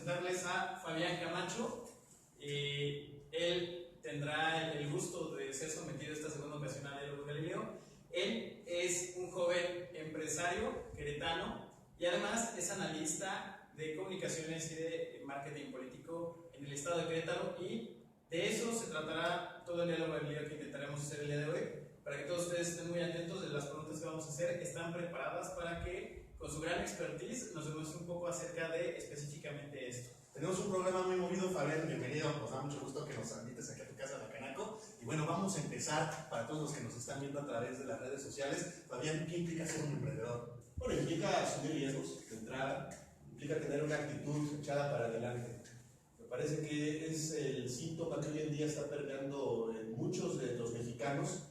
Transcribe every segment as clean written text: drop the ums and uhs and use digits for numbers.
presentarles a Fabián Camacho. Él tendrá el gusto de ser sometido esta segunda ocasión a Diálogo Galileo. Él es un joven empresario queretano y además es analista de comunicaciones y de marketing político en el estado de Querétaro, y de eso se tratará todo el Diálogo Galileo que intentaremos hacer el día de hoy, para que todos ustedes estén muy atentos de las preguntas que vamos a hacer. Están preparadas para que con su gran expertise nos demuestre un poco acerca de específicamente esto. Tenemos un programa muy movido, Fabián, bienvenido, nos da mucho gusto que nos invites aquí a tu casa, Bacanaco. Y bueno, vamos a empezar, para todos los que nos están viendo a través de las redes sociales. Fabián, ¿qué implica ser un emprendedor? Bueno, implica asumir riesgos de entrada, implica tener una actitud echada para adelante. Me parece que es el síntoma que hoy en día está permeando en muchos de los mexicanos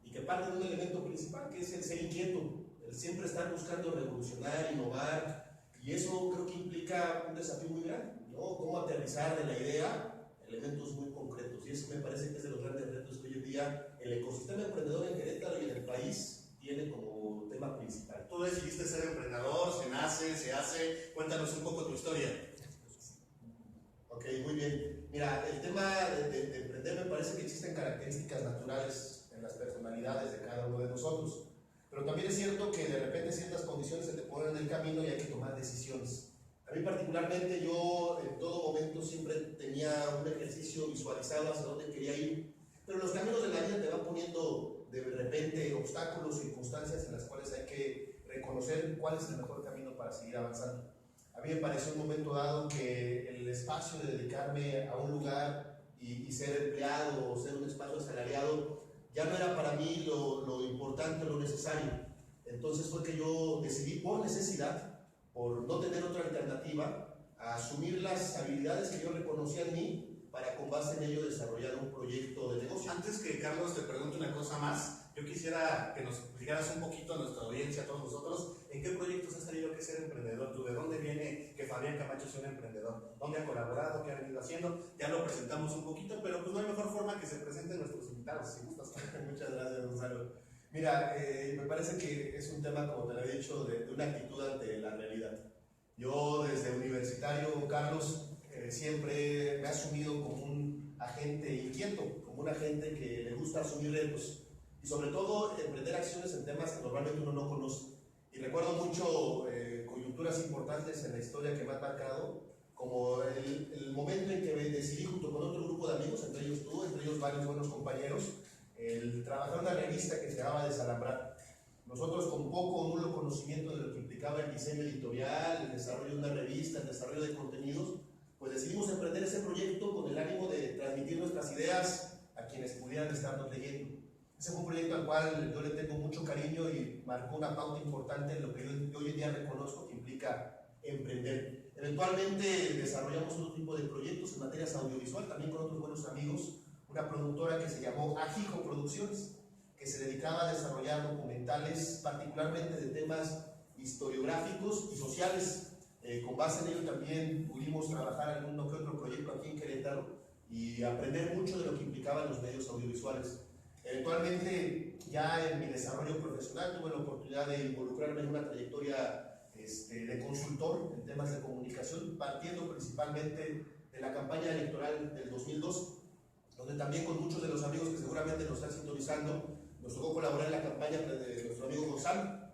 y que parte de un elemento principal, que es el ser inquieto, el siempre estar buscando revolucionar, innovar. Y eso creo que implica un desafío muy grande, ¿no? Cómo aterrizar de la idea elementos muy concretos. Y eso me parece que es de los grandes retos que hoy en día el ecosistema emprendedor en Querétaro y en el país tiene como tema principal. Tú decidiste ser emprendedor, se nace, se hace. Cuéntanos un poco tu historia. Ok, muy bien. Mira, el tema de emprender me parece que existen características naturales en las personalidades de cada uno de nosotros. Pero también es cierto que de repente ciertas condiciones se te ponen en el camino y hay que tomar decisiones. A mí particularmente, yo en todo momento siempre tenía un ejercicio visualizado hacia dónde quería ir, pero los caminos de la vida te van poniendo de repente obstáculos, circunstancias en las cuales hay que reconocer cuál es el mejor camino para seguir avanzando. A mí me pareció en un momento dado que el espacio de dedicarme a un lugar y ser empleado o ser un espacio asalariado ya no era para mí lo importante, lo necesario. Entonces fue que yo decidí, por necesidad, por no tener otra alternativa, a asumir las habilidades que yo reconocía en mí para con base en ello desarrollar un proyecto de negocio. Antes que Carlos te pregunte una cosa más, yo quisiera que nos dijeras un poquito a nuestra audiencia, a todos nosotros, ¿en qué proyectos has tenido que ser emprendedor tú? ¿De dónde viene que Fabián Camacho sea un emprendedor? ¿Dónde ha colaborado? ¿Qué ha venido haciendo? Ya lo presentamos un poquito, pero pues no hay mejor forma que se presenten nuestros invitados, si gustas. Muchas gracias, Gonzalo. Mira, me parece que es un tema, como te lo he dicho, de una actitud ante la realidad. Yo desde universitario, Carlos, siempre me he asumido como un agente inquieto, como un agente que le gusta asumir retos y sobre todo emprender acciones en temas que normalmente uno no conoce. Y recuerdo mucho coyunturas importantes en la historia que me han marcado, como el momento en que me decidí junto con otro grupo de amigos, entre ellos tú, entre ellos varios buenos compañeros, el trabajar en una revista que se llamaba Desalambrar. Nosotros con poco o nulo conocimiento de lo que implicaba el diseño editorial, el desarrollo de una revista, el desarrollo de contenidos, pues decidimos emprender ese proyecto con el ánimo de transmitir nuestras ideas a quienes pudieran estarnos leyendo. Ese fue un proyecto al cual yo le tengo mucho cariño y marcó una pauta importante en lo que yo hoy en día reconozco que implica emprender. Eventualmente desarrollamos otro tipo de proyectos en materias audiovisual, también con otros buenos amigos, una productora que se llamó Ajijo Producciones, que se dedicaba a desarrollar documentales particularmente de temas historiográficos y sociales. Con base en ello también pudimos trabajar alguno que otro proyecto aquí en Querétaro y aprender mucho de lo que implicaban los medios audiovisuales. Eventualmente, ya en mi desarrollo profesional, tuve la oportunidad de involucrarme en una trayectoria de consultor en temas de comunicación, partiendo principalmente de la campaña electoral del 2002, donde también con muchos de los amigos que seguramente nos están sintonizando, nos tocó colaborar en la campaña de nuestro amigo Gonzalo.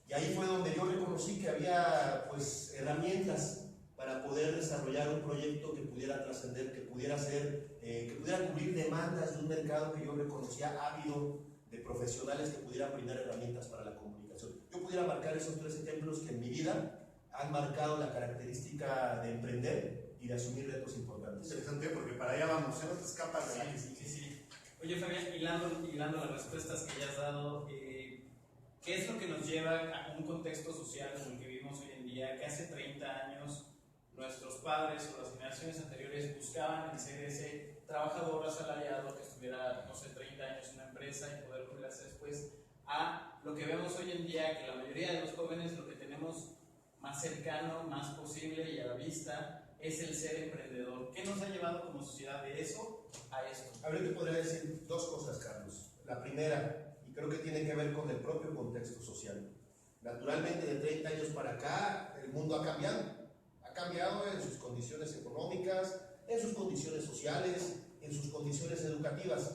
Y ahí fue donde yo reconocí que había pues herramientas para poder desarrollar un proyecto que pudiera trascender, que pudiera ser, que pudiera cubrir demandas de un mercado que yo reconocía ávido de profesionales que pudieran brindar herramientas para la comunicación. Yo pudiera marcar esos tres ejemplos que en mi vida han marcado la característica de emprender y de asumir retos importantes. Interesante, porque para allá vamos, no te escapas de ahí. Sí. Oye, Fabián, hilando las respuestas que ya has dado, ¿qué es lo que nos lleva a un contexto social como el que vivimos hoy en día, que hace 30 años nuestros padres o las generaciones anteriores buscaban el ser ese trabajador asalariado que estuviera, no sé, 30 años en una empresa y poder jubilarse después, a lo que vemos hoy en día, que la mayoría de los jóvenes lo que tenemos más cercano, más posible y a la vista es el ser emprendedor? ¿Qué nos ha llevado como sociedad de eso a esto? A ver, te podría decir dos cosas, Carlos. La primera, y creo que tiene que ver con el propio contexto social. Naturalmente, de 30 años para acá, el mundo ha cambiado en sus condiciones económicas, en sus condiciones sociales, en sus condiciones educativas.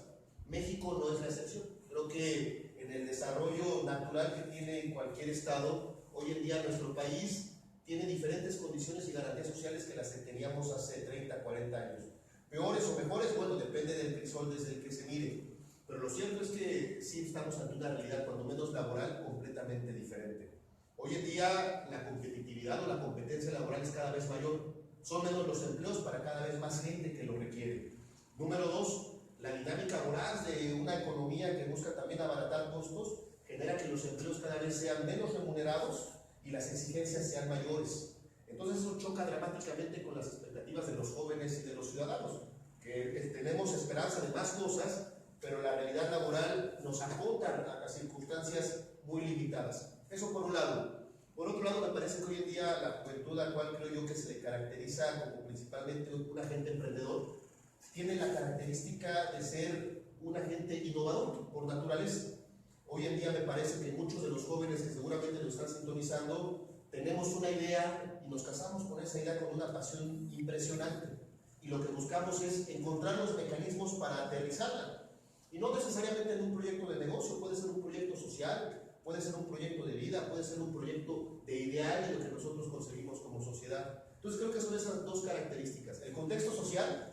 México no es la excepción. Creo que en el desarrollo natural que tiene cualquier estado, hoy en día nuestro país tiene diferentes condiciones y garantías sociales que las que teníamos hace 30, 40 años. Peores o mejores, bueno, depende del crisol desde el que se mire. Pero lo cierto es que sí estamos ante una realidad, cuando menos laboral, completamente diferente. Hoy en día la competitividad o la competencia laboral es cada vez mayor. Son menos los empleos para cada vez más gente que lo requiere. Número dos, la dinámica voraz de una economía que busca también abaratar costos genera que los empleos cada vez sean menos remunerados y las exigencias sean mayores. Entonces eso choca dramáticamente con las expectativas de los jóvenes y de los ciudadanos, que tenemos esperanza de más cosas, pero la realidad laboral nos acota a circunstancias muy limitadas. Eso por un lado. Por otro lado, me parece que hoy en día la juventud, a la cual creo yo que se le caracteriza como principalmente un agente emprendedor, tiene la característica de ser un agente innovador por naturaleza. Hoy en día me parece que muchos de los jóvenes que seguramente lo están sintonizando tenemos una idea y nos casamos con esa idea con una pasión impresionante. Y lo que buscamos es encontrar los mecanismos para aterrizarla. Y no necesariamente en un proyecto de negocio, puede ser un proyecto social, puede ser un proyecto de vida, puede ser un proyecto de ideal de lo que nosotros concebimos como sociedad. Entonces creo que son esas dos características, el contexto social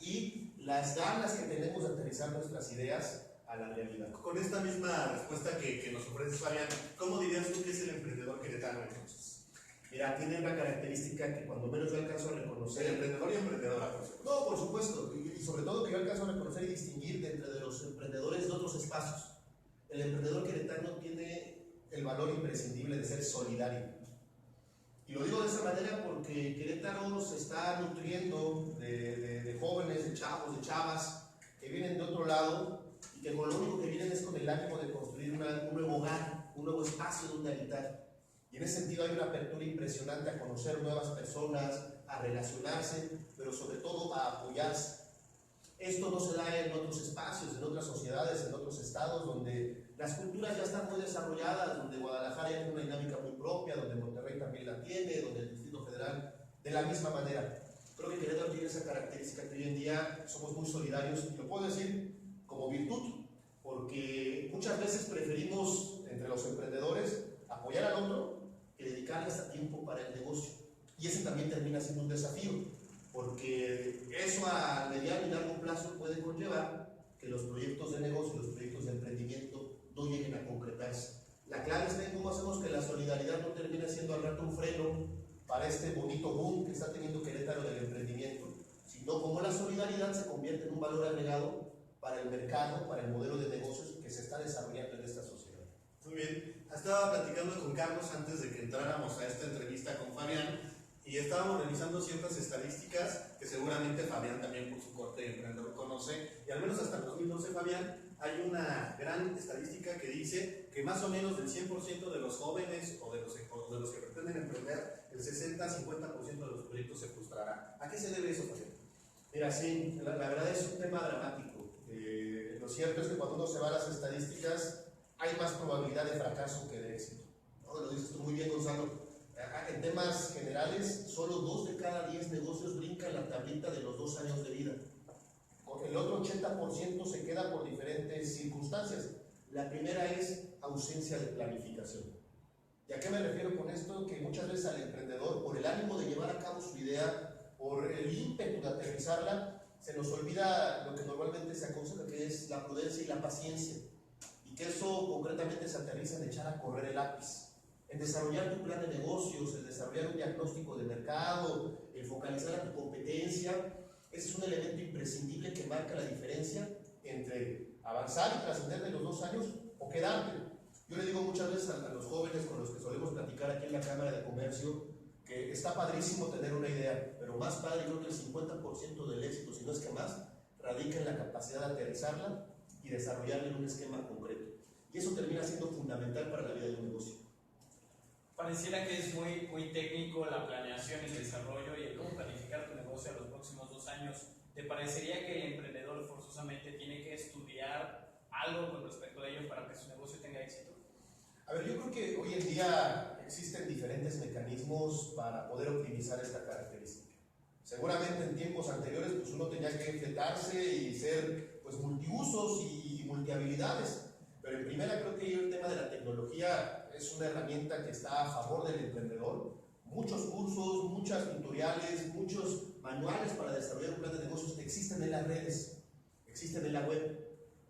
y las ganas que tenemos de aterrizar nuestras ideas a la realidad. Con esta misma respuesta que nos ofrece Fabián, ¿cómo dirías tú que es el emprendedor queretano entonces? Mira, tiene una característica que cuando menos yo alcanzo a reconocer. El emprendedor y emprendedora, por supuesto. No, por supuesto, y sobre todo que yo alcanzo a reconocer y distinguir de entre los emprendedores de otros espacios. El emprendedor queretano tiene el valor imprescindible de ser solidario. Y lo digo de esa manera porque Querétaro se está nutriendo de jóvenes, de chavos, de chavas que vienen de otro lado y que con lo único que vienen es con el ánimo de construir un nuevo hogar, un nuevo espacio donde habitar. Y en ese sentido hay una apertura impresionante a conocer nuevas personas, a relacionarse, pero sobre todo a apoyarse. Esto no se da en otros espacios, en otras sociedades, en otros estados, donde las culturas ya están muy desarrolladas, donde Guadalajara ya tiene una dinámica muy propia, donde Monterrey también la tiene, donde el Distrito Federal de la misma manera. Creo que Querétaro tiene esa característica que hoy en día somos muy solidarios, y lo puedo decir como virtud, porque muchas veces preferimos, entre los emprendedores, apoyar al otro que dedicarle hasta tiempo para el negocio. Y ese también termina siendo un desafío, porque eso a mediano y largo plazo puede conllevar que los proyectos de negocio, los proyectos de emprendimiento no lleguen a concretarse. La clave está en cómo hacemos que la solidaridad no termine siendo al rato un freno para este bonito boom que está teniendo Querétaro del emprendimiento, sino cómo la solidaridad se convierte en un valor agregado para el mercado, para el modelo de negocios que se está desarrollando en esta sociedad. Muy bien, estaba platicando con Carlos antes de que entráramos a esta entrevista con Fabián y estábamos revisando ciertas estadísticas que seguramente Fabián también por su corte de emprendedor conoce, y al menos hasta el 2012, Fabián, hay una gran estadística que dice que más o menos del 100% de los jóvenes o de los que pretenden emprender, el 60-50% de los proyectos se frustrará. ¿A qué se debe eso, Fabián? Mira, sí, la verdad es un tema dramático. Lo cierto es que cuando uno se va a las estadísticas, hay más probabilidad de fracaso que de éxito. ¿No? Lo dices tú muy bien, Gonzalo. En temas generales, solo 2 de cada 10 negocios brincan la tablita de los 2 años de vida. El otro 80% se queda por diferentes circunstancias. La primera es ausencia de planificación. ¿Y a qué me refiero con esto? Que muchas veces al emprendedor, por el ánimo de llevar a cabo su idea, por el ímpetu de aterrizarla, se nos olvida lo que normalmente se aconseja, que es la prudencia y la paciencia. Y que eso concretamente se aterriza en echar a correr el lápiz, en desarrollar tu plan de negocios, en desarrollar un diagnóstico de mercado, en focalizar a tu competencia. Ese es un elemento imprescindible que marca la diferencia entre avanzar y trascender de los 2 años o quedarte. Yo le digo muchas veces a los jóvenes con los que solemos platicar aquí en la Cámara de Comercio que está padrísimo tener una idea, pero más padre, creo que el 50% del éxito, si no es que más, radica en la capacidad de aterrizarla y desarrollarla en un esquema concreto. Y eso termina siendo fundamental para la vida de un negocio. Pareciera que es muy técnico la planeación, el desarrollo y el cómo planificar tu negocio a los próximos 2 años. ¿Te parecería que el emprendedor forzosamente tiene que estudiar algo con respecto a ello para que su negocio tenga éxito? A ver, yo creo que hoy en día existen diferentes mecanismos para poder optimizar esta característica. Seguramente en tiempos anteriores pues uno tenía que fletarse y ser pues multiusos y multihabilidades, pero en primera creo que el tema de la tecnología es una herramienta que está a favor del emprendedor. Muchos cursos, muchas tutoriales, muchos manuales para desarrollar un plan de negocios existen en las redes, existen en la web.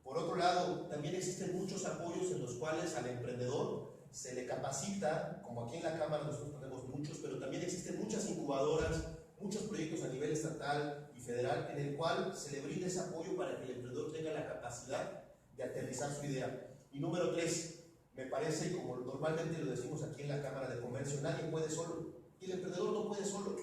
Por otro lado, también existen muchos apoyos en los cuales al emprendedor se le capacita, como aquí en la Cámara nosotros tenemos muchos, pero también existen muchas incubadoras, muchos proyectos a nivel estatal y federal en el cual se le brinda ese apoyo para que el emprendedor tenga la capacidad de aterrizar su idea. Y número 3, me parece, como normalmente lo decimos aquí en la Cámara de Comercio, nadie puede solo, y el emprendedor no puede solo.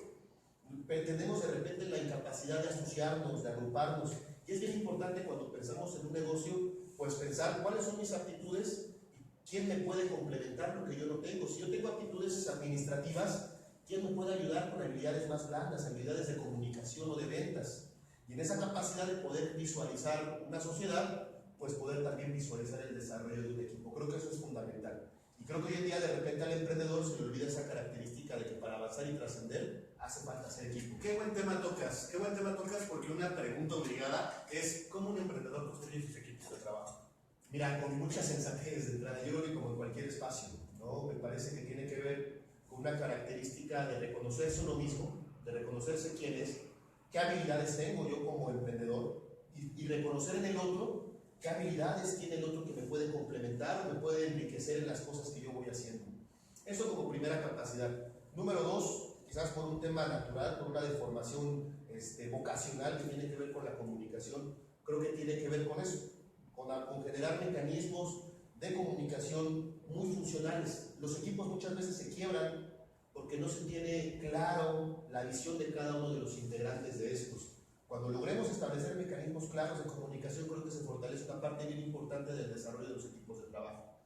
Tenemos de repente la incapacidad de asociarnos, de agruparnos, y es bien importante cuando pensamos en un negocio, pues pensar cuáles son mis aptitudes y quién me puede complementar lo que yo no tengo. Si yo tengo aptitudes administrativas, ¿quién me puede ayudar con habilidades más blandas, habilidades de comunicación o de ventas? Y en esa capacidad de poder visualizar una sociedad, pues poder también visualizar el desarrollo de un equipo. Creo que eso es fundamental. Y creo que hoy en día de repente al emprendedor se le olvida esa característica de que para avanzar y trascender hace falta ser equipo. Qué buen tema tocas, porque una pregunta obligada es ¿cómo un emprendedor construye sus equipos de trabajo? Mira, con mucha sensatez de entrada, yo creo que como en cualquier espacio, ¿no? Me parece que tiene que ver con una característica de reconocerse uno mismo, de reconocerse quién es, qué habilidades tengo yo como emprendedor y reconocer en el otro qué habilidades tiene el otro que me puede complementar o me puede enriquecer en las cosas que yo voy haciendo. Eso como primera capacidad. Número 2, quizás por un tema natural, por una deformación vocacional que tiene que ver con la comunicación, creo que tiene que ver con eso, con generar mecanismos de comunicación muy funcionales. Los equipos muchas veces se quiebran porque no se tiene claro la visión de cada uno de los integrantes de estos. Cuando logremos establecer mecanismos claros de comunicación, creo que se fortalece una parte bien importante del desarrollo de los equipos de trabajo.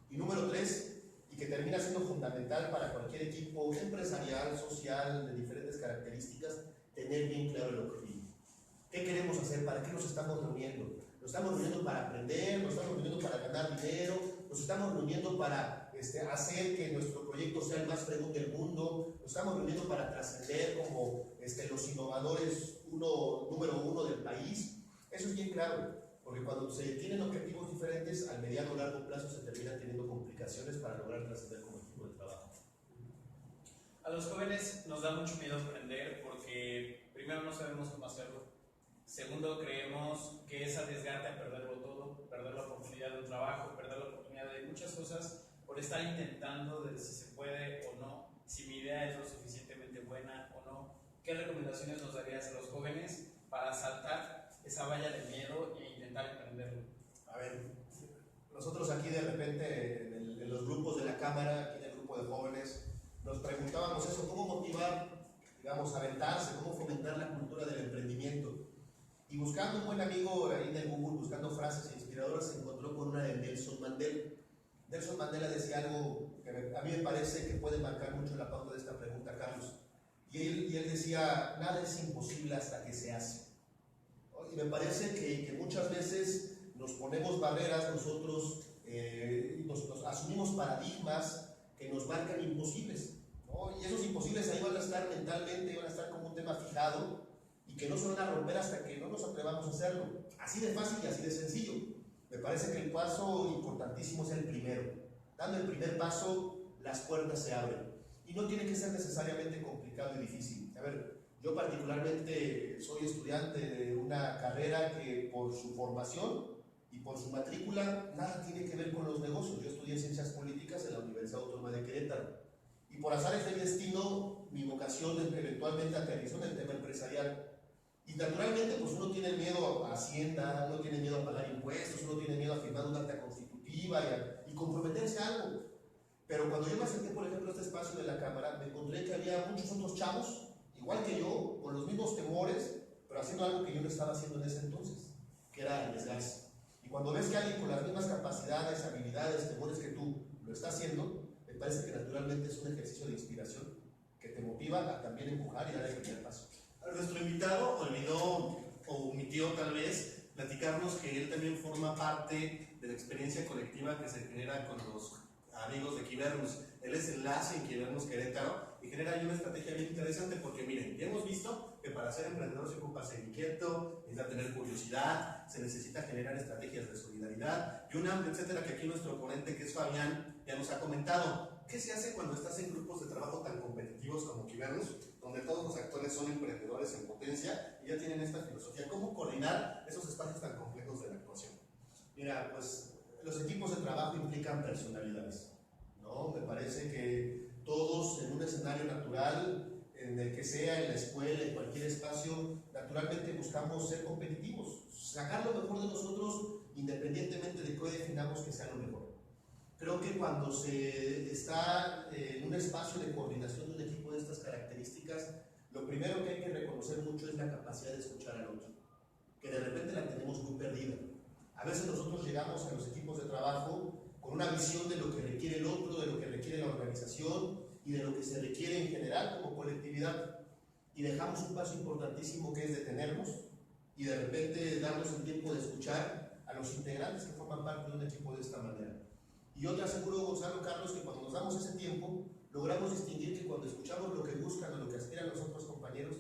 Y número 3, y que termina siendo fundamental para cualquier equipo empresarial, social, de diferentes características, tener bien claro el objetivo. ¿Qué queremos hacer? ¿Para qué nos estamos reuniendo? ¿Nos estamos reuniendo para aprender? ¿Nos estamos reuniendo para ganar dinero? ¿Nos estamos reuniendo para hacer que nuestro proyecto sea el más fregón del mundo? ¿Nos estamos reuniendo para trascender como los innovadores número uno del país? Eso es bien claro, porque cuando se tienen objetivos diferentes, al mediano o largo plazo se terminan teniendo complicaciones para lograr trascender como equipo de trabajo. A los jóvenes nos da mucho miedo emprender porque primero no sabemos cómo hacerlo. Segundo, creemos que es arriesgarte a perderlo todo, perder la oportunidad de un trabajo, perder la oportunidad de muchas cosas por estar intentando de si se puede o no, si mi idea es lo suficientemente buena o no. ¿Qué recomendaciones nos darías a los jóvenes para saltar esa valla de miedo e intentar emprenderlo? A ver, nosotros aquí de repente en los grupos de la Cámara, aquí en el grupo de jóvenes, nos preguntábamos eso, ¿cómo motivar, digamos, a aventarse, cómo fomentar la cultura del emprendimiento? Y buscando un buen amigo ahí en el Google, buscando frases inspiradoras, se encontró con una de Nelson Mandela. Nelson Mandela decía algo que a mí me parece que puede marcar mucho la pauta de esta pregunta, Carlos. Y él decía, nada es imposible hasta que se hace. Y me parece que muchas veces nos ponemos barreras nosotros, nos asumimos paradigmas que nos marcan imposibles, ¿no? Y esos imposibles ahí van a estar mentalmente, van a estar como un tema fijado y que no se van a romper hasta que no nos atrevamos a hacerlo. Así de fácil y así de sencillo. Me parece que el paso importantísimo es el primero. Dando el primer paso, las puertas se abren. Y no tiene que ser necesariamente complicado y difícil. A ver, yo particularmente soy estudiante de una carrera que por su formación y por su matrícula nada tiene que ver con los negocios. Yo estudié Ciencias Políticas en la Universidad Autónoma de Querétaro. Y por azares del destino, mi vocación eventualmente aterrizó en el tema empresarial. Y naturalmente, pues uno tiene miedo a Hacienda, uno tiene miedo a pagar impuestos, uno tiene miedo a firmar una acta constitutiva y comprometerse a algo. Pero cuando yo me acerqué, por ejemplo, a este espacio de la Cámara, me encontré que había muchos otros chavos, igual que yo, con los mismos temores, pero haciendo algo que yo no estaba haciendo en ese entonces, que era arriesgarse. Y cuando ves que alguien con las mismas capacidades, habilidades, temores que tú lo está haciendo, me parece que naturalmente es un ejercicio de inspiración que te motiva a también empujar y dar el primer paso. Nuestro invitado olvidó o omitió tal vez platicarnos que él también forma parte de la experiencia colectiva que se genera con los amigos de Quibernus. Él es enlace en Quibernus Querétaro y genera ahí una estrategia bien interesante porque miren, ya hemos visto que para ser emprendedor se ocupa ser inquieto, necesita tener curiosidad, se necesita generar estrategias de solidaridad y un amplio etcétera, que aquí nuestro ponente, que es Fabián, ya nos ha comentado. ¿Qué se hace cuando estás en grupos de trabajo tan competitivos como Quibernus, donde todos los actores son emprendedores en potencia y ya tienen esta filosofía? ¿Cómo coordinar esos espacios tan complejos de la actuación? Mira, pues los equipos de trabajo implican personalidades, ¿no? Me parece que todos en un escenario natural, en el que sea, en la escuela, en cualquier espacio, naturalmente buscamos ser competitivos, sacar lo mejor de nosotros independientemente de qué definamos que sea lo mejor. Creo que cuando se está en un espacio de coordinación de un equipo de estas características, lo primero que hay que reconocer mucho es la capacidad de escuchar al otro, que de repente la tenemos muy perdida. A veces nosotros llegamos a los equipos de trabajo con una visión de lo que requiere el otro, de lo que requiere la organización y de lo que se requiere en general como colectividad, y dejamos un paso importantísimo que es detenernos y de repente darnos el tiempo de escuchar a los integrantes que forman parte de un equipo de esta manera. Y yo te aseguro, Gonzalo, Carlos, que cuando nos damos ese tiempo, logramos distinguir que cuando escuchamos lo que buscan o lo que aspiran los otros compañeros,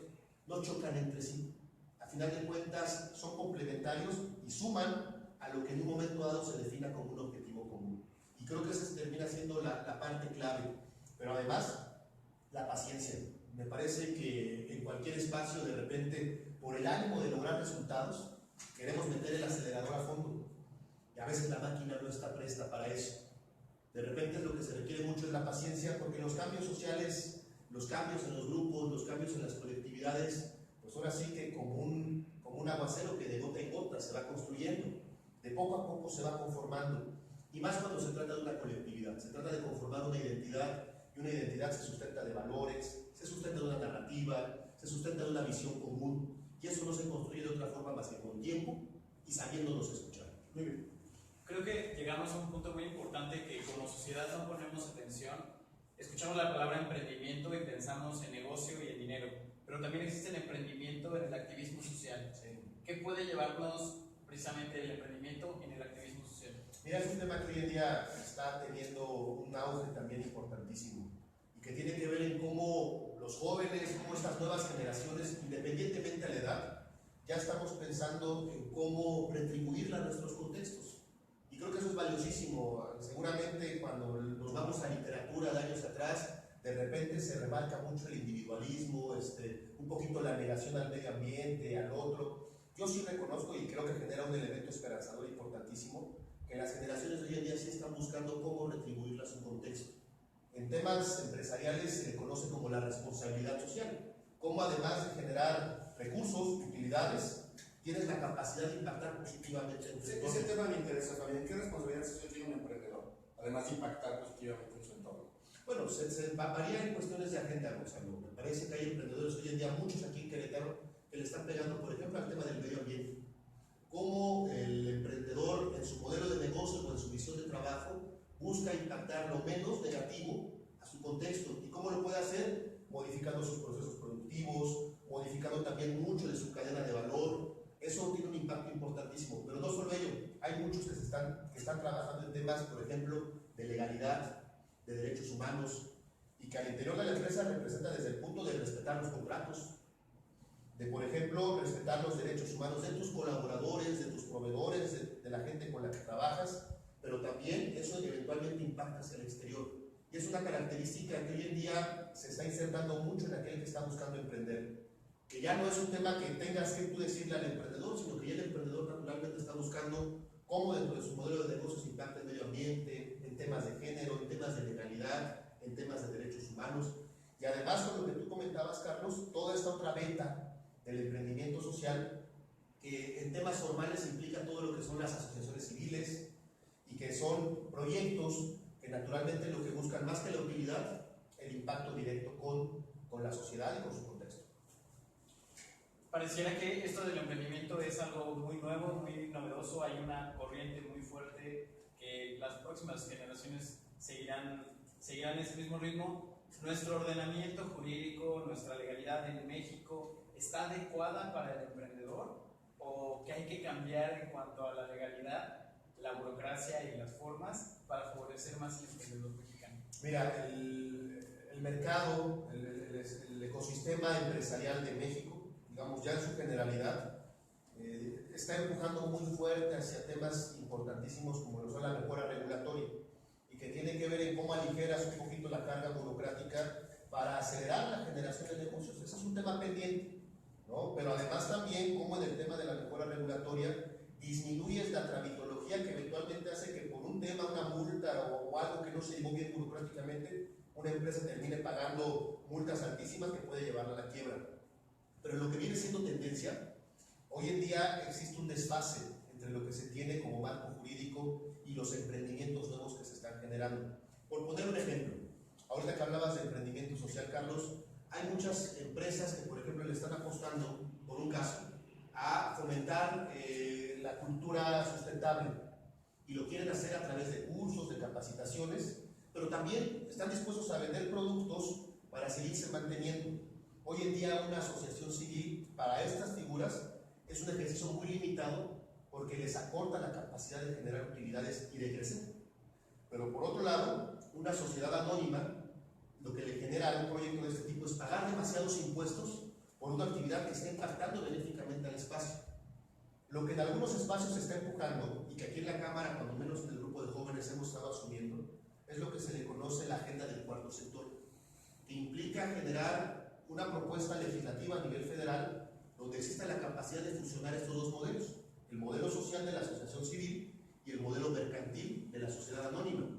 no chocan entre sí. A final de cuentas, son complementarios y suman a lo que en un momento dado se defina como un objetivo común. Y creo que esa termina siendo la parte clave. Pero además, la paciencia. Me parece que en cualquier espacio, de repente, por el ánimo de lograr resultados, queremos meter el acelerador a fondo. Y a veces la máquina no está presta para eso. De repente lo que se requiere mucho es la paciencia, porque los cambios sociales, los cambios en los grupos, los cambios en las colectividades, pues ahora sí que como un aguacero que de gota en gota se va construyendo, de poco a poco se va conformando. Y más cuando se trata de una colectividad, se trata de conformar una identidad, y una identidad se sustenta de valores, se sustenta de una narrativa, se sustenta de una visión común, y eso no se construye de otra forma más que con tiempo y sabiéndonos escuchar. Muy bien. Creo que llegamos a un punto muy importante que como sociedad no ponemos atención. Escuchamos la palabra emprendimiento y pensamos en negocio y en dinero, pero también existe el emprendimiento en el activismo social. Sí. ¿Qué puede llevarnos precisamente el emprendimiento en el activismo social? Mira, es un tema que hoy en día está teniendo un auge también importantísimo y que tiene que ver en cómo los jóvenes, cómo estas nuevas generaciones, independientemente de la edad, ya estamos pensando en cómo retribuirla a nuestros contextos. Y creo que eso es valiosísimo. Seguramente cuando nos vamos a literatura de años atrás, de repente se remarca mucho el individualismo, un poquito la negación al medio ambiente, al otro. Yo sí reconozco y creo que genera un elemento esperanzador importantísimo, que las generaciones de hoy en día sí están buscando cómo retribuirla a su contexto. En temas empresariales se le conoce como la responsabilidad social, cómo además de generar recursos, utilidades, tienes la capacidad de impactar positivamente en tu entorno. Ese tema me interesa, Fabián. ¿Qué responsabilidad social tiene un emprendedor? Además de impactar positivamente en su entorno. Bueno, se varía en cuestiones de agenda, Gonzalo. Me parece que hay emprendedores hoy en día, muchos aquí en Querétaro, que le están pegando, por ejemplo, al tema del medio ambiente. Cómo el emprendedor, en su modelo de negocio o en su visión de trabajo, busca impactar lo menos negativo a su contexto. ¿Y cómo lo puede hacer? Modificando sus procesos productivos, modificando también mucho de su cadena de valor. Eso tiene un impacto importantísimo. Pero no solo ello, hay muchos que están trabajando en temas, por ejemplo, de legalidad, de derechos humanos, y que al interior de la empresa representa desde el punto de respetar los contratos, de, por ejemplo, respetar los derechos humanos de tus colaboradores, de tus proveedores, de la gente con la que trabajas, pero también eso eventualmente impacta hacia el exterior. Y es una característica que hoy en día se está insertando mucho en aquel que está buscando emprender, que ya no es un tema que tengas que tú decirle al emprendedor, sino que ya el emprendedor naturalmente está buscando cómo dentro de su modelo de negocios impacta el medio ambiente, en temas de género, en temas de legalidad, en temas de derechos humanos. Y además, con lo que tú comentabas, Carlos, toda esta otra venta del emprendimiento social, que en temas formales implica todo lo que son las asociaciones civiles y que son proyectos que naturalmente lo que buscan más que la utilidad, el impacto directo con la sociedad y con su contexto. Pareciera que esto del emprendimiento es algo muy nuevo, muy novedoso. Hay una corriente muy fuerte que las próximas generaciones seguirán ese mismo ritmo. Nuestro ordenamiento jurídico, nuestra legalidad en México, ¿está adecuada para el emprendedor? ¿O qué hay que cambiar en cuanto a la legalidad? la burocracia y las formas para favorecer más el emprendedor mexicano? Mira, el mercado, el ecosistema empresarial de México, digamos ya en su generalidad, está empujando muy fuerte hacia temas importantísimos como lo son la mejora regulatoria y que tiene que ver en cómo aligeras un poquito la carga burocrática para acelerar la generación de negocios. Ese es un tema pendiente, ¿no? Pero además también cómo en el tema de la mejora regulatoria disminuyes la tramitología que eventualmente hace que por un tema, una multa o algo que no se llevó bien burocráticamente, una empresa termine pagando multas altísimas que puede llevarla a la quiebra. Pero lo que viene siendo tendencia, hoy en día existe un desfase entre lo que se tiene como marco jurídico y los emprendimientos nuevos que se están generando. Por poner un ejemplo, ahorita que hablabas de emprendimiento social, Carlos, hay muchas empresas que, por ejemplo, le están apostando, por un caso, a fomentar la cultura sustentable y lo quieren hacer a través de cursos, de capacitaciones, pero también están dispuestos a vender productos para seguirse manteniendo. Hoy en día una asociación civil para estas figuras es un ejercicio muy limitado porque les acorta la capacidad de generar utilidades y de crecer. Pero por otro lado, una sociedad anónima lo que le genera a un proyecto de este tipo es pagar demasiados impuestos por una actividad que está impactando benéficamente al espacio. Lo que en algunos espacios se está empujando, y que aquí en la Cámara, cuando menos en el grupo de jóvenes hemos estado asumiendo, es lo que se le conoce la agenda del cuarto sector, que implica generar una propuesta legislativa a nivel federal donde exista la capacidad de fusionar estos dos modelos, el modelo social de la asociación civil y el modelo mercantil de la sociedad anónima,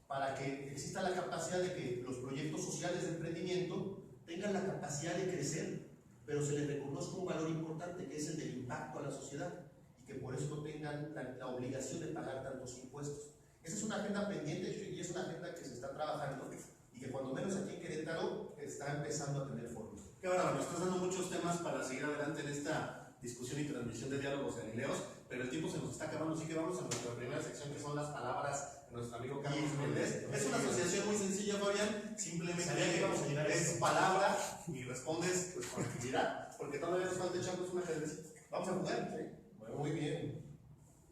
para que exista la capacidad de que los proyectos sociales de emprendimiento tengan la capacidad de crecer, pero se les reconozca un valor importante que es el del impacto a la sociedad y que por eso tengan la obligación de pagar tantos impuestos. Esa es una agenda pendiente y es una agenda que se está trabajando y que cuando menos aquí en Querétaro está empezando a tener forma. Qué bárbaro, nos estás dando muchos temas para seguir adelante en esta discusión y transmisión de diálogos galileos, pero el tiempo se nos está acabando, así que vamos a nuestra primera sección que son las palabras de nuestro amigo Carlos Méndez. Es una asociación muy sencilla, Fabián, simplemente es palabra y respondes pues, con actividad, porque todavía nos falta echarnos una ajedrecita. Vamos a jugar, ¿sí? Bueno, muy bien.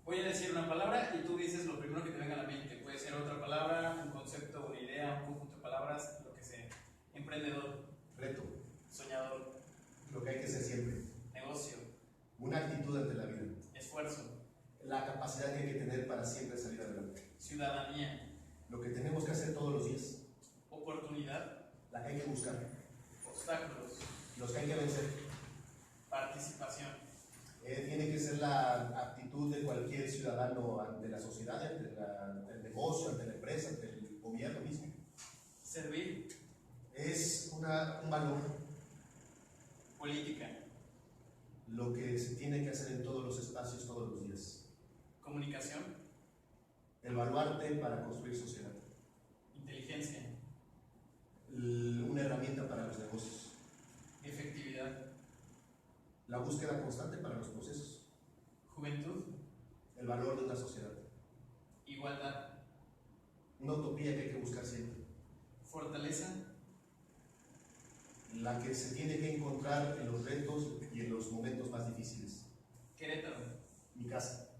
Voy a decir una palabra y tú dices lo primero que te venga a la mente. Puede ser otra palabra, un concepto, una idea, un conjunto de palabras, lo que sea. Emprendedor. Reto. Soñador. Lo que hay que ser siempre. Negocio. Una actitud ante la vida. Esfuerzo. La capacidad que hay que tener para siempre salir adelante. Ciudadanía. Lo que tenemos que hacer todos los días. Oportunidad. La que hay que buscar. Obstáculos. Los que hay que vencer. Participación. Tiene que ser la actitud de cualquier ciudadano ante la sociedad, ante el negocio, ante la empresa, ante el gobierno mismo. Servir. Es un valor. Política. Lo que se tiene que hacer en todos los espacios, todos los días. Comunicación. El baluarte para construir sociedad. Inteligencia. Una herramienta para los negocios. Efectividad. La búsqueda constante para los procesos. Juventud. El valor de una sociedad. Igualdad. Una utopía que hay que buscar siempre. Fortaleza. La que se tiene que encontrar en los retos y en los momentos más difíciles. Querétaro. Mi casa.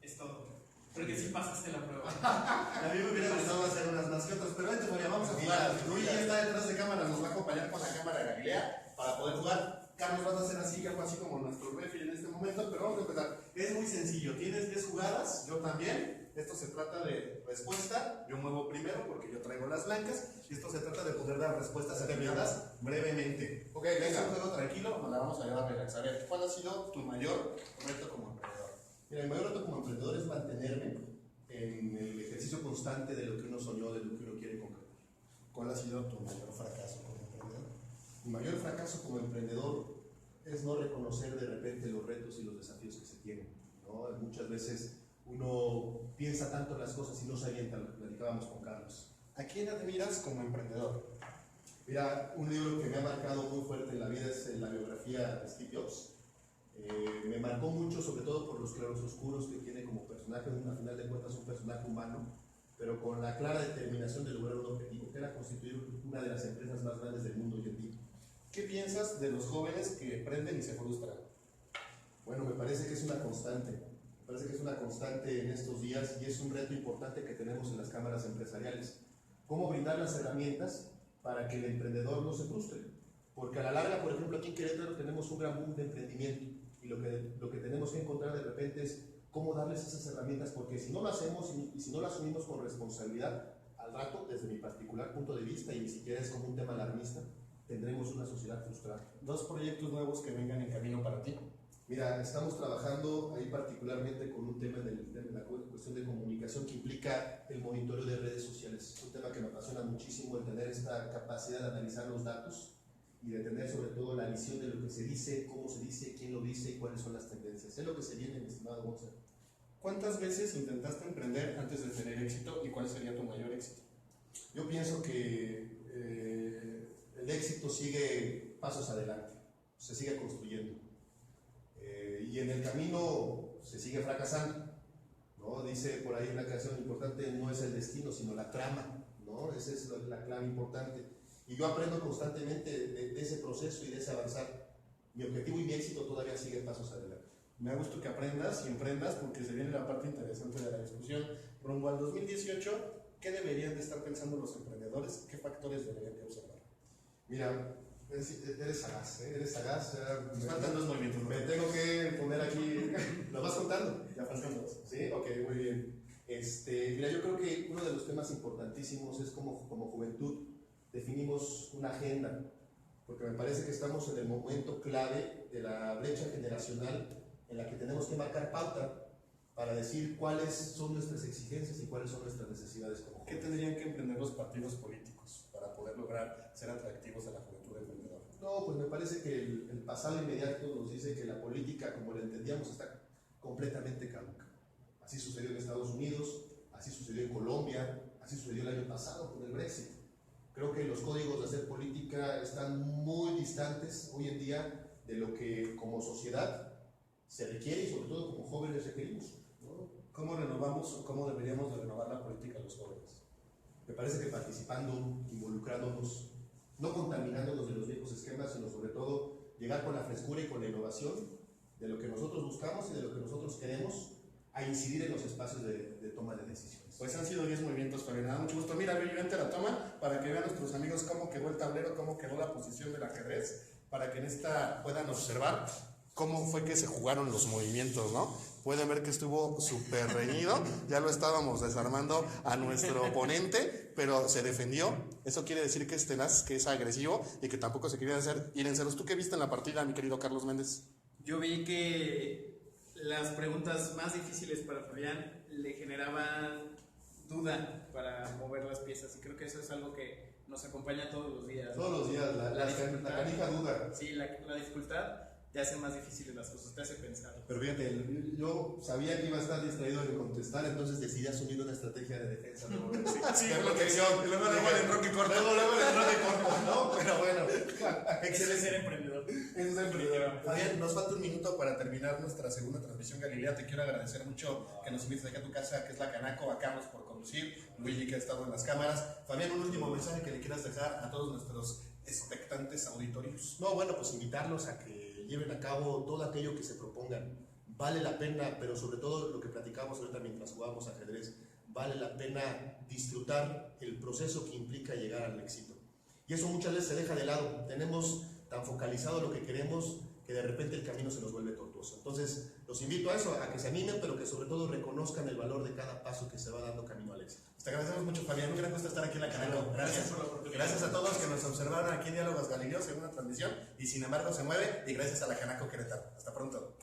Es todo. Porque si pasaste la prueba. A mí me hubiera gustado hacer unas más que otras, pero antes, Fabián, vamos a jugar. Luis ya está detrás de cámara, nos va a acompañar con la cámara de Galilea para poder jugar. Carlos, vas a hacer así, algo así como nuestro referee en este momento, pero vamos a empezar. Es muy sencillo, tienes 10 jugadas, yo también. Esto se trata de respuesta, yo muevo primero porque yo traigo las blancas, y esto se trata de poder dar respuestas determinadas brevemente. Ok, venga. Es un juego tranquilo, nos la vamos a llevar a relax. A ver, ¿cuál ha sido tu mayor reto como emprendedor? Mira, el mayor reto como emprendedor es mantenerme en el ejercicio constante de lo que uno soñó, de lo que uno quiere concretar. ¿Cuál ha sido tu mayor fracaso como emprendedor? Mi mayor fracaso como emprendedor es no reconocer de repente los retos y los desafíos que se tienen, ¿no? Muchas veces uno piensa tanto en las cosas y no se avienta, lo que platicábamos con Carlos. ¿A quién admiras como emprendedor? Mira, un libro que me ha marcado muy fuerte en la vida es la biografía de Steve Jobs. Me marcó mucho, sobre todo por los claroscuros que tiene como personaje, a final de cuentas un personaje humano, pero con la clara determinación de lograr un objetivo, que era constituir una de las empresas más grandes del mundo hoy en día. ¿Qué piensas de los jóvenes que emprenden y se frustran? Bueno, me parece que es una constante. Me parece que es una constante en estos días y es un reto importante que tenemos en las cámaras empresariales. ¿Cómo brindar las herramientas para que el emprendedor no se frustre? Porque a la larga, por ejemplo, aquí en Querétaro tenemos un gran boom de emprendimiento y lo que tenemos que encontrar de repente es cómo darles esas herramientas, porque si no lo hacemos y si no lo asumimos con responsabilidad, al rato, desde mi particular punto de vista, y ni siquiera es como un tema alarmista, tendremos una sociedad frustrada. 2 proyectos nuevos que vengan en camino para ti. Mira, estamos trabajando ahí particularmente con un tema de la cuestión de comunicación que implica el monitoreo de redes sociales. Es un tema que me apasiona muchísimo, el tener esta capacidad de analizar los datos y de tener sobre todo la visión de lo que se dice, cómo se dice, quién lo dice y cuáles son las tendencias. Es lo que se viene, mi estimado Gonzalo. ¿Cuántas veces intentaste emprender antes de tener éxito y cuál sería tu mayor éxito? Yo pienso que el éxito sigue pasos adelante, se sigue construyendo. Y en el camino se sigue fracasando, ¿no? Dice por ahí una canción importante, no es el destino, sino la trama, ¿no? Esa es la clave importante. Y yo aprendo constantemente de ese proceso y de ese avanzar. Mi objetivo y mi éxito todavía siguen pasos adelante. Me da gusto que aprendas y emprendas porque se viene la parte interesante de la discusión. Rumbo al 2018, ¿qué deberían de estar pensando los emprendedores? ¿Qué factores deberían de observar? Mira, eres sagaz, ¿eh? Eres sagaz. Nos faltan 2 movimientos. Me tengo que poner aquí. ¿Lo vas contando? Ya faltan 2. Sí, ok, muy bien. Mira, yo creo que uno de los temas importantísimos es como juventud definimos una agenda, porque me parece que estamos en el momento clave de la brecha generacional en la que tenemos que marcar pauta para decir cuáles son nuestras exigencias y cuáles son nuestras necesidades como ¿Qué jóvenes. tendrían que emprender los partidos políticos para poder lograr ser atractivos a la juventud emprendedora? No, pues me parece que el pasado inmediato nos dice que la política, como la entendíamos, está completamente caduca. Así sucedió en Estados Unidos, así sucedió en Colombia, así sucedió el año pasado con el Brexit. Creo que los códigos de hacer política están muy distantes hoy en día de lo que como sociedad se requiere y sobre todo como jóvenes requerimos, ¿no? ¿Cómo renovamos o cómo deberíamos de renovar la política de los jóvenes? Me parece que participando, involucrándonos, no contaminándonos de los viejos esquemas, sino sobre todo llegar con la frescura y con la innovación de lo que nosotros buscamos y de lo que nosotros queremos a incidir en los espacios de toma de decisiones. Pues han sido 10 movimientos, Fabián. Me da mucho gusto. Mira, vente la toma para que vean nuestros amigos cómo quedó el tablero, cómo quedó la posición del ajedrez, para que en esta puedan observar cómo fue que se jugaron los movimientos, ¿no? Pueden ver que estuvo súper reñido, ya lo estábamos desarmando a nuestro oponente, pero se defendió. Eso quiere decir que es tenaz, que es agresivo y que tampoco se quería ir en ceros. ¿Tú qué viste en la partida, mi querido Carlos Méndez? Yo vi que las preguntas más difíciles para Fabián le generaban duda para mover las piezas y creo que eso es algo que nos acompaña todos los días. Todos los días, la canija duda. Sí, la dificultad te hace más difíciles las cosas, te hace pensar. Pero fíjate, yo sabía que iba a estar distraído en contestar, entonces decidí asumir una estrategia de defensa. ¿No? Sí, de protección. Y luego el enroque corto. Luego el enroque corto, ¿no? Pero bueno. Eso es ser emprendedor. Eso es emprendedor. Fabián, nos falta un minuto para terminar nuestra segunda transmisión Galilea. Te quiero agradecer mucho que nos invites aquí a tu casa, que es la Canaco, a Carlos por conducir, Luigi que ha estado en las cámaras. Fabián, un último mensaje que le quieras dejar a todos nuestros expectantes auditorios. No, bueno, pues invitarlos a que lleven a cabo todo aquello que se propongan. Vale la pena, pero sobre todo lo que platicamos ahorita mientras jugábamos ajedrez, vale la pena disfrutar el proceso que implica llegar al éxito. Y eso muchas veces se deja de lado. Tenemos tan focalizado lo que queremos que de repente el camino se nos vuelve tortuoso. Entonces, los invito a eso, a que se animen, pero que sobre todo reconozcan el valor de cada paso que se va dando camino al éxito. Te agradecemos mucho, Fabián. Un gran gusto estar aquí en la Canaco. Gracias. Gracias a todos que nos observaron aquí en Diálogos Galileos en una transmisión y sin embargo se mueve y gracias a la Canaco Querétaro. Hasta pronto.